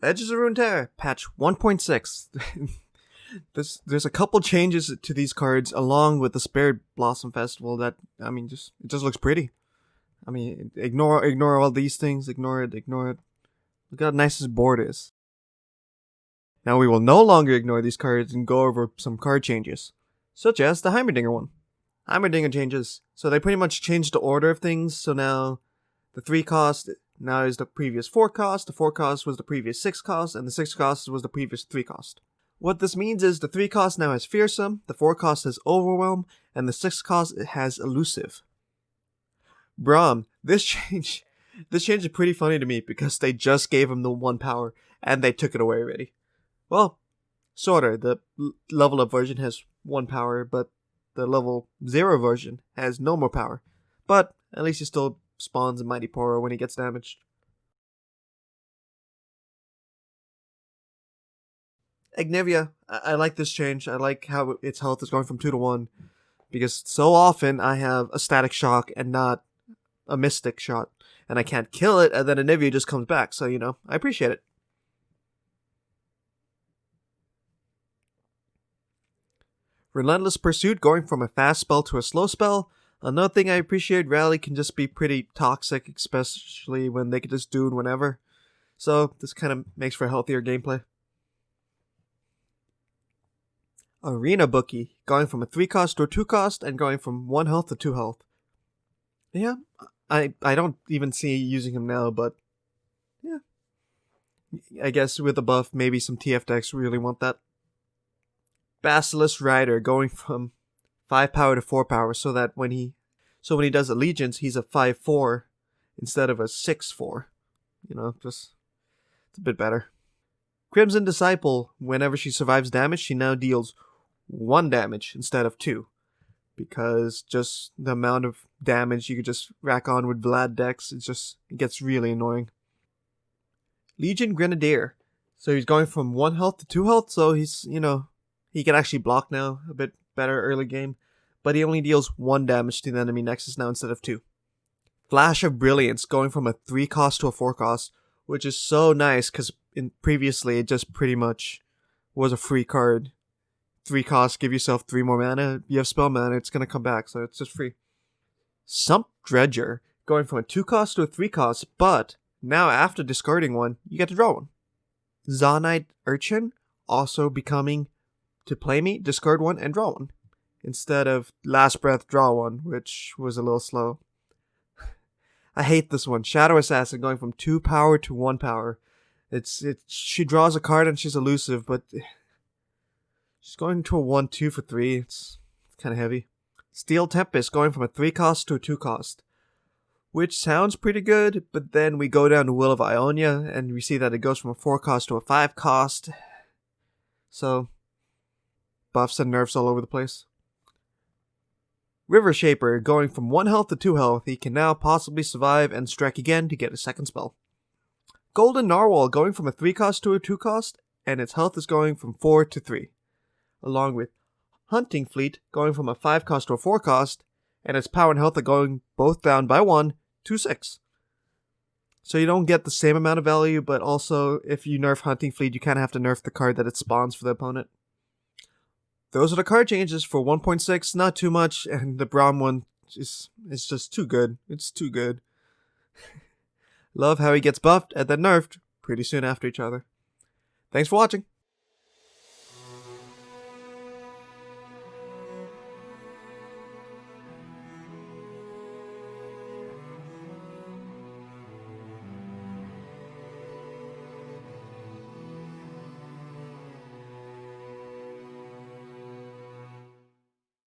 Legends of Runeterra, patch 1.6. There's a couple changes to these cards along with the Spirit Blossom Festival that, it just looks pretty. Ignore all these things, ignore it. Look how nice this board is. Now we will no longer ignore these cards and go over some card changes, such as the Heimerdinger one. Heimerdinger changes, so they pretty much changed the order of things, so now the 3 cost now is the previous 4 cost, the 4 cost was the previous 6 cost, and the 6 cost was the previous 3 cost. What this means is the 3 cost now has Fearsome, the 4 cost has Overwhelm, and the 6 cost has Elusive. Braum, this change is pretty funny to me because they just gave him the 1 power and they took it away already. Well, sorta. The level up version has 1 power, but the level 0 version has no more power. But at least he still spawns a Mighty Poro when he gets damaged. Ignivia, I like this change. I like how its health is going from 2 to 1. Because so often I have a static shock and not a mystic shot. And I can't kill it, and then Ignivia just comes back. So, I appreciate it. Relentless Pursuit going from a fast spell to a slow spell. Another thing I appreciate, Rally can just be pretty toxic, especially when they can just do it whenever. So this kind of makes for healthier gameplay. Arena Bookie going from a 3 cost to a 2 cost and going from 1 health to 2 health. Yeah, I don't even see using him now, but yeah. I guess with the buff, maybe some TF decks really want that. Basilisk Rider going from 5 power to 4 power so that when he does Allegiance, he's a 5/4 instead of a 6/4. It's a bit better. Crimson Disciple, whenever she survives damage, she now deals 1 damage instead of 2. Because just the amount of damage you could just rack on with Vlad decks, it gets really annoying. Legion Grenadier. So he's going from 1 health to 2 health, so he's, he can actually block now a bit better early game, but he only deals 1 damage to the enemy nexus now instead of 2. Flash of Brilliance going from a 3 cost to a 4 cost, which is so nice because previously it just pretty much was a free card. 3 costs, give yourself 3 more mana, you have spell mana, it's going to come back, so it's just free. Sump Dredger going from a 2 cost to a 3 cost, but now after discarding 1, you get to draw 1. Zonite Urchin also becoming to play me, discard 1 and draw 1. Instead of Last Breath, draw 1, which was a little slow. I hate this one. Shadow Assassin going from 2 power to 1 power. She draws a card and she's elusive, but she's going to a 1/2 for 3. It's kind of heavy. Steel Tempest going from a 3 cost to a 2 cost. Which sounds pretty good, but then we go down to Will of Ionia and we see that it goes from a 4 cost to a 5 cost. So buffs and nerfs all over the place. River Shaper going from 1 health to 2 health. He can now possibly survive and strike again to get a second spell. Golden Narwhal going from a 3 cost to a 2 cost, and its health is going from 4 to 3. Along with Hunting Fleet going from a 5 cost to a 4 cost, and its power and health are going both down by 1 to 6. So you don't get the same amount of value, but also if you nerf Hunting Fleet, you kind of have to nerf the card that it spawns for the opponent. Those are the card changes for 1.6, not too much, and the Braum one is just too good. It's too good. Love how he gets buffed and then nerfed pretty soon after each other. Thanks for watching.